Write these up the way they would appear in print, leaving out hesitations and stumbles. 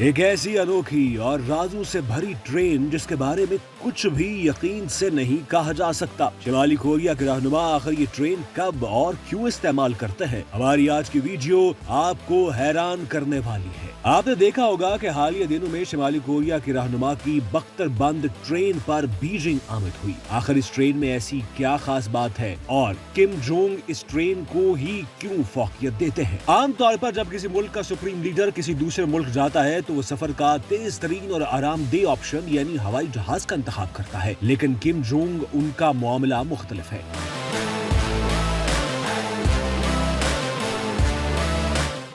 ایک ایسی انوکھی اور رازوں سے بھری ٹرین جس کے بارے میں کچھ بھی یقین سے نہیں کہا جا سکتا۔ شمالی کوریا کے رہنما آخر یہ ٹرین کب اور کیوں استعمال کرتے ہیں؟ ہماری آج کی ویڈیو آپ کو حیران کرنے والی ہے۔ آپ نے دیکھا ہوگا کہ حالیہ دنوں میں شمالی کوریا کے رہنما کی بختر بند ٹرین پر بیجنگ آمد ہوئی۔ آخر اس ٹرین میں ایسی کیا خاص بات ہے اور کم جونگ اس ٹرین کو ہی کیوں فوقیت دیتے ہیں؟ عام طور پر جب کسی ملک کا سپریم لیڈر کسی دوسرے ملک جاتا ہے تو وہ سفر کا تیز ترین اور آرام دہ آپشن یعنی ہوائی جہاز کا انتخاب کرتا ہے، لیکن کم جونگ ان کا معاملہ مختلف ہے۔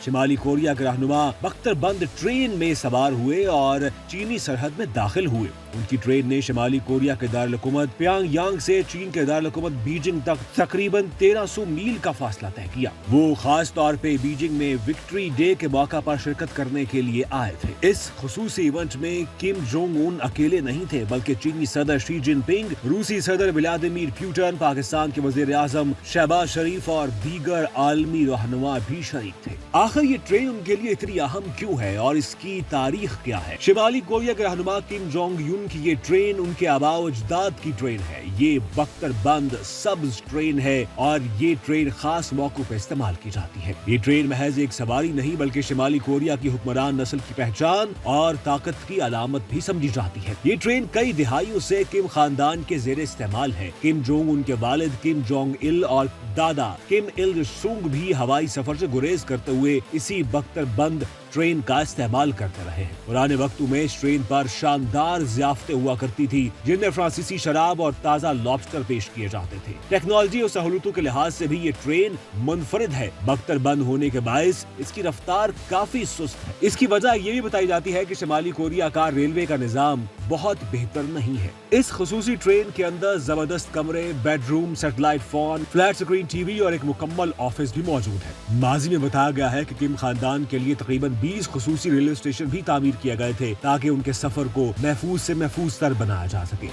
شمالی کوریا کے رہنما بختر بند ٹرین میں سوار ہوئے اور چینی سرحد میں داخل ہوئے۔ ان کی ٹرین نے شمالی کوریا کے دارالحکومت پیانگ یانگ سے چین کے دارالحکومت بیجنگ تک تقریباً 1300 میل کا فاصلہ طے کیا۔ وہ خاص طور پہ بیجنگ میں وکٹری ڈے کے موقع پر شرکت کرنے کے لیے آئے تھے۔ اس خصوصی ایونٹ میں کم جونگ ان اکیلے نہیں تھے بلکہ چینی صدر شی جن پنگ، روسی صدر ولادیمیر پوٹن، پاکستان کے وزیر اعظم شہباز شریف اور دیگر عالمی رہنما بھی شریک تھے۔ آخر یہ ٹرین ان کے لیے اتنی اہم کیوں ہے اور اس کی تاریخ کیا ہے؟ شمالی کوریا کے رہنما کم جونگ یون کی یہ ٹرین ان کے آباء و اجداد کی ٹرین ہے۔ یہ بختر بند سبز ٹرین ہے اور یہ ٹرین خاص موقعوں پہ استعمال کی جاتی ہے۔ یہ ٹرین محض ایک سواری نہیں بلکہ شمالی کوریا کی حکمران نسل کی پہچان اور طاقت کی علامت بھی سمجھی جاتی ہے۔ یہ ٹرین کئی دہائیوں سے کم خاندان کے زیر استعمال ہے۔ کم جونگ ان کے والد کم جونگ il اور دادا کم il سونگ بھی ہوائی سفر سے گریز کرتے ہوئے اسی بختر بند ٹرین کا استعمال کرتے رہے ہیں۔ پرانے وقتوں میں اس ٹرین پر شاندار ضیافتیں ہوا کرتی تھی جن میں فرانسیسی شراب اور تازہ لابسٹر پیش کیے جاتے تھے۔ ٹیکنالوجی اور سہولتوں کے لحاظ سے بھی یہ ٹرین منفرد ہے۔ بختر بند ہونے کے باعث اس کی رفتار کافی سست ہے۔ اس کی وجہ یہ بھی بتائی جاتی ہے کہ شمالی کوریا کا ریلوے کا نظام بہت بہتر نہیں ہے۔ اس خصوصی ٹرین کے اندر زبردست کمرے، bed room, satellite phone, flat screen T V اور ایک مکمل آفس بھی موجود ہے۔ ماضی میں بتایا گیا ہے کہ کم خاندان کے لیے تقریباً 20 خصوصی ریلوے اسٹیشن بھی تعمیر کیے گئے تھے تاکہ ان کے سفر کو محفوظ سے محفوظ تر بنایا جا سکے۔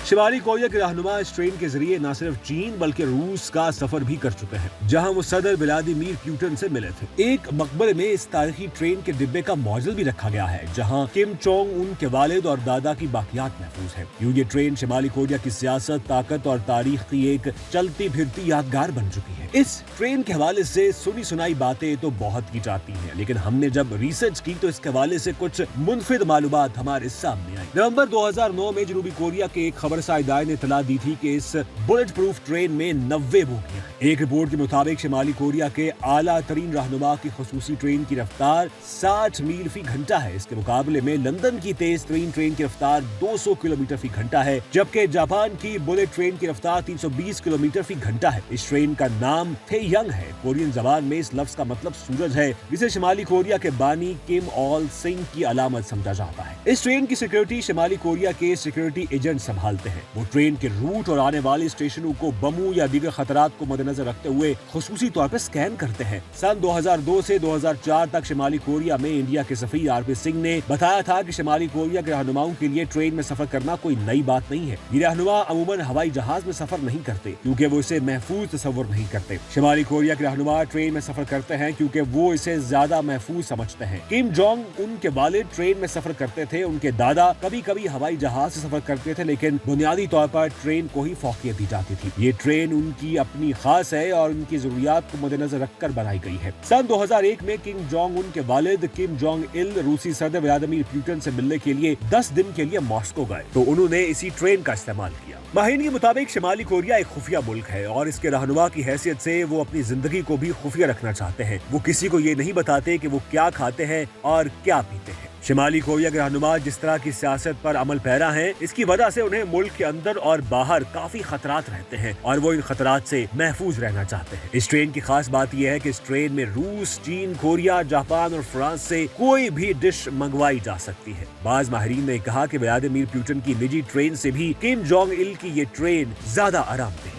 شمالی کوریا کے رہنما اس ٹرین کے ذریعے نہ صرف چین بلکہ روس کا سفر بھی کر چکے ہیں جہاں وہ صدر ولادیمیر پوٹن سے ملے تھے۔ ایک مقبرے میں اس تاریخی ٹرین کے ڈبے کا ماڈل بھی رکھا گیا ہے جہاں کم جونگ ان کے والد اور دادا کی باقیات محفوظ ہے۔ یوں یہ ٹرین شمالی کوریا کی سیاست، طاقت اور تاریخ کی ایک چلتی پھرتی یادگار بن چکی ہے۔ اس ٹرین کے حوالے سے سنی سنائی باتیں تو بہت کی جاتی ہیں لیکن ہم نے جب ریسرچ کی تو اس کے حوالے سے کچھ منفرد معلومات ہمارے سامنے آئی۔ نومبر 2009 میں جنوبی کوریا کے ایک خبر ادارے نے اطلاع دی تھی کہ اس بلٹ پروف ٹرین میں 90 بوگیاں ہیں۔ ایک رپورٹ کے مطابق شمالی کوریا کے اعلیٰ ترین رہنما کی خصوصی ٹرین کی رفتار 60 میل فی گھنٹہ ہے۔ اس کے مقابلے میں لندن کی تیز ترین ٹرین کی رفتار 200 کلومیٹر فی گھنٹہ ہے جبکہ جاپان کی بلٹ ٹرین کی رفتار 320 کلومیٹر فی گھنٹہ ہے۔ اس ٹرین کا نام تھے ینگ ہے۔ کورین زبان میں اس لفظ کا مطلب سورج ہے جسے شمالی کوریا کے بانی کم آل سنگ کی علامت سمجھا جاتا ہے۔ اس ٹرین کی سیکورٹی شمالی کوریا کے سیکورٹی ایجنٹ سنبھالتے ہیں۔ وہ ٹرین کے روٹ اور آنے والے اسٹیشنوں کو بموں یا دیگر خطرات کو مد نظر رکھتے ہوئے خصوصی طور پر سکین کرتے ہیں۔ سن 2002 سے 2004 تک شمالی کوریا میں انڈیا کے سفیر آر پی سنگھ نے بتایا تھا کہ شمالی کوریا کے رہنماؤں کے لیے ٹرین میں سفر کرنا کوئی نئی بات نہیں ہے۔ یہ رہنما عموماً ہوائی جہاز میں سفر نہیں کرتے کیونکہ وہ اسے محفوظ تصور نہیں کرتے۔ شمالی کوریا کے رہنما ٹرین میں سفر کرتے ہیں کیونکہ وہ اسے زیادہ محفوظ سمجھتے ہیں۔ کم جونگ ان کے والد ٹرین میں سفر کرتے تھے، ان کے دادا کبھی کبھی ہوائی جہاز سے سفر کرتے تھے لیکن بنیادی طور پر ٹرین کو ہی فوقیت دی جاتی تھی۔ یہ ٹرین ان کی اپنی خاص ہے اور ان کی ضروریات کو مد نظر رکھ کر بنائی گئی ہے۔ سن 2001 میں کم جونگ ان کے والد کم جونگ il روسی صدر ولادیمیر پوٹن سے ملنے کے لیے 10 دن کے لیے ماسکو گئے تو انہوں نے اسی ٹرین کا استعمال کیا۔ ماہرین کے مطابق شمالی کوریا ایک خفیہ ملک ہے اور اس کے رہنما کی حیثیت سے وہ اپنی زندگی کو بھی خفیہ رکھنا چاہتے ہیں۔ وہ کسی کو یہ نہیں بتاتے کہ وہ کیا کھاتے ہیں اور کیا پیتے ہیں۔ شمالی کوریا کے رہنما جس طرح کی سیاست پر عمل پیرا ہیں اس کی وجہ سے انہیں ملک کے اندر اور باہر کافی خطرات رہتے ہیں اور وہ ان خطرات سے محفوظ رہنا چاہتے ہیں۔ اس ٹرین کی خاص بات یہ ہے کہ اس ٹرین میں روس، چین، کوریا، جاپان اور فرانس سے کوئی بھی ڈش منگوائی جا سکتی ہے۔ بعض ماہرین نے کہا کہ ولادیمیر پوٹن کی نجی ٹرین سے بھی کم جونگ il کی یہ ٹرین زیادہ آرام دہ ہے۔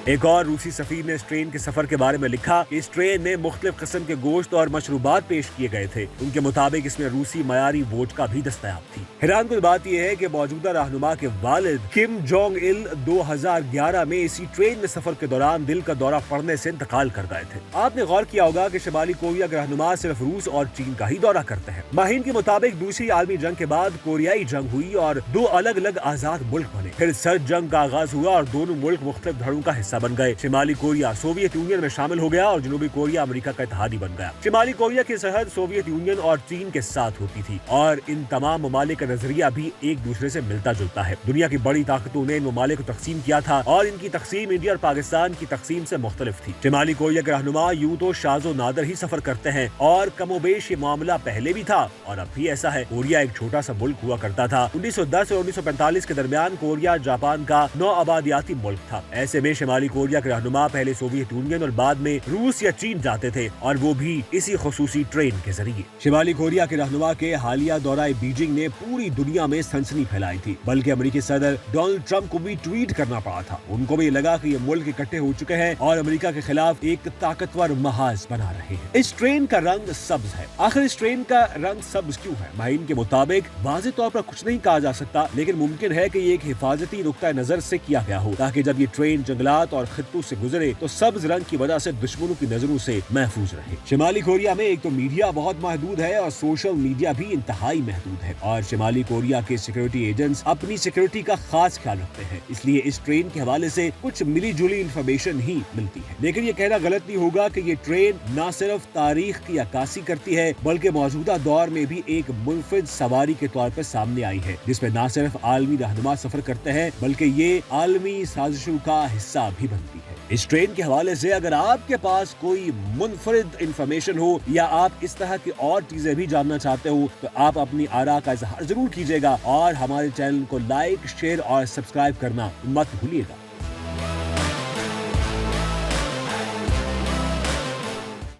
ایک اور روسی سفیر نے اس ٹرین کے سفر کے بارے میں لکھا کہ اس ٹرین میں مختلف قسم کے گوشت اور مشروبات پیش کیے گئے تھے. ان کے مطابق اس میں روسی معیاری ووڈکا بھی دستیاب تھی. حیران کن بات یہ ہے کہ موجودہ رہنما کے والد کم جونگ il 2011 میں اسی ٹرین میں سفر کے دوران دل کا دورہ پڑنے سے انتقال کر گئے تھے. آپ نے غور کیا ہوگا کہ شمالی کوریا کے رہنما صرف روس اور چین کا ہی دورہ کرتے ہیں. ماہرین کے مطابق دوسری عالمی جنگ کے بعد کوریائی جنگ ہوئی اور دو الگ الگ آزاد ملک بنے. پھر سرد جنگ کا آغاز ہوا اور دونوں ملک مختلف دھڑوں کا حصہ بن گئے. شمالی کوریا سوویت یونین میں شامل ہو گیا اور جنوبی کوریا امریکہ کا اتحادی بن گیا. شمالی کوریا کی سرحد سوویت یونین اور چین کے ساتھ ہوتی تھی اور ان تمام ممالک کا نظریہ بھی ایک دوسرے سے ملتا جلتا ہے. دنیا کی بڑی طاقتوں نے ان ممالک کو تقسیم کیا تھا اور ان کی تقسیم انڈیا اور پاکستان کی تقسیم سے مختلف تھی. شمالی کوریا کے رہنما یوں تو شاذ و نادر ہی سفر کرتے ہیں اور کم و بیش یہ معاملہ پہلے بھی تھا اور اب بھی ایسا ہے. کوریا ایک چھوٹا سا ملک ہوا کرتا تھا. 1910 اور 1945 کے درمیان کوریا جاپان کا نو آبادیاتی ملک تھا. ایسے میں شمالی کوریا کے رہنما پہلے سوویت یونین اور بعد میں روس یا چین جاتے تھے اور وہ بھی اسی خصوصی ٹرین کے ذریعے. شمالی کوریا کے رہنما کے حالیہ دورہ بیجنگ نے پوری دنیا میں سنسنی پھیلائی تھی. بلکہ امریکی صدر ڈونلڈ ٹرمپ کو بھی ٹویٹ کرنا پڑا تھا. ان کو بھی لگا کہ یہ ملک اکٹھے ہو چکے ہیں اور امریکہ کے خلاف ایک طاقتور محاذ بنا رہے ہیں. اس ٹرین کا رنگ سبز ہے. آخر اس ٹرین کا رنگ سبز کیوں ہے؟ ماہرین کے مطابق واضح طور پر کچھ نہیں کہا جا سکتا، لیکن ممکن ہے کہ یہ ایک حفاظتی نقطہ نظر سے کیا گیا ہو تاکہ جب یہ ٹرین جنگلات اور خطوں سے گزرے تو سبز رنگ کی وجہ سے دشمنوں کی نظروں سے محفوظ رہے. شمالی کوریا میں ایک تو میڈیا بہت محدود ہے اور سوشل میڈیا بھی انتہائی محدود ہے اور شمالی کوریا کے سیکورٹی ایجنٹس اپنی سیکورٹی کا خاص خیال رکھتے ہیں. اس لیے اس ٹرین کے حوالے سے کچھ ملی جلی انفارمیشن ہی ملتی ہے. لیکن یہ کہنا غلط نہیں ہوگا کہ یہ ٹرین نہ صرف تاریخ کی عکاسی کرتی ہے بلکہ موجودہ دور میں بھی ایک منفرد سواری کے طور پر سامنے آئی ہے، جس میں نہ صرف عالمی رہنما سفر کرتے ہیں بلکہ یہ عالمی سازشوں کا حصہ بھی بنتی ہے. اس ٹرین کے حوالے سے اگر آپ کے پاس کوئی منفرد انفارمیشن ہو یا آپ اس طرح کی اور چیزیں بھی جاننا چاہتے ہو تو آپ اپنی آراء کا اظہار ضرور کیجیے گا اور ہمارے چینل کو لائک، شیئر اور سبسکرائب کرنا مت بھولیے گا.